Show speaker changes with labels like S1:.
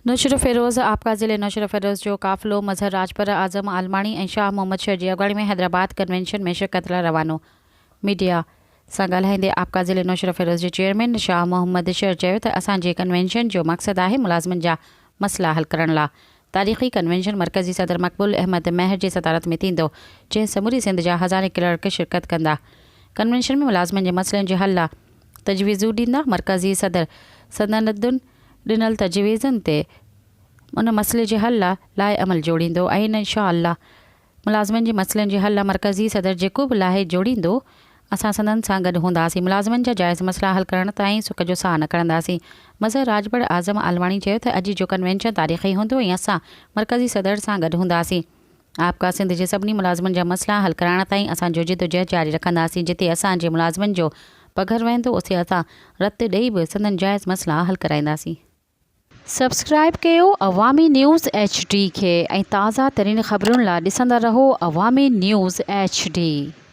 S1: नुशर फ़िरोज़ आपका ज़िले नुशर फ़िरोज़ जो काफ़िलो मज़हर राजपर आज़म आलमाणी ऐं शाह मोहम्मद शह जी अॻुवाणी में हैदराबाद कन्वेंशन में शिरकत लाइ रवानो। मीडिया सां ॻाल्हाईंदे आपका ज़िले नुशर फ़िरोज़ जे चेयरमैन शाह मोहम्मद शह चयो त असांजे कन्वेंशन जो मक़सदु आहे मुलाज़िमनि जा मसइला हल करण लाइ। तारीख़ी कन्वेंशन मरकज़ी सदर मक़बूल अहमद महर जी सदारत में थींदो, जंहिं समूरी सिंध जा हज़ारे क्लर्क शिरकत कंदा। कन्वेंशन में मुलाज़िमनि जे मसइलनि जे हल लाइ तजवीज़ूं ॾींदा। मरकज़ी सदर सदनदुनि ॾिनल तजवीज़ुनि ते उन मसइले जे हल लाइ अमल जोड़ींदो ऐं इंशाअल्लाह मुलाज़िमनि जे मसइलनि जे हल लाइ मरकज़ी सदर जेको बि लाहे जोड़ींदो असां संदनि सां गॾु हूंदासीं। मुलाज़िमनि जा जाइज़ मसइला हल करण ताईं सुख जो साह न खणंदासीं। मज़हर राजपर आज़म आलवाणी चयो त अॼु जो कन्वेंशन तारीख़ी हूंदो ऐं असां मरकज़ी सदर सां गॾु हूंदासीं। आपका सिंध जे सभिनी मुलाज़िमनि जा मसइला हल करण ताईं असां जदोजहद जारी रखंदासीं। जिते असांजे मुलाज़िमनि जो पघर वेंदो उते असां रत ॾेई बि संदनि जाइज़ मसइला हल कराईंदासीं। सब्सक्राइब कयो अवामी न्यूज़ HD खे ऐं ताज़ा तरीन ख़बरुनि लाइ ॾिसंदा रहो अवामी न्यूज़ HD।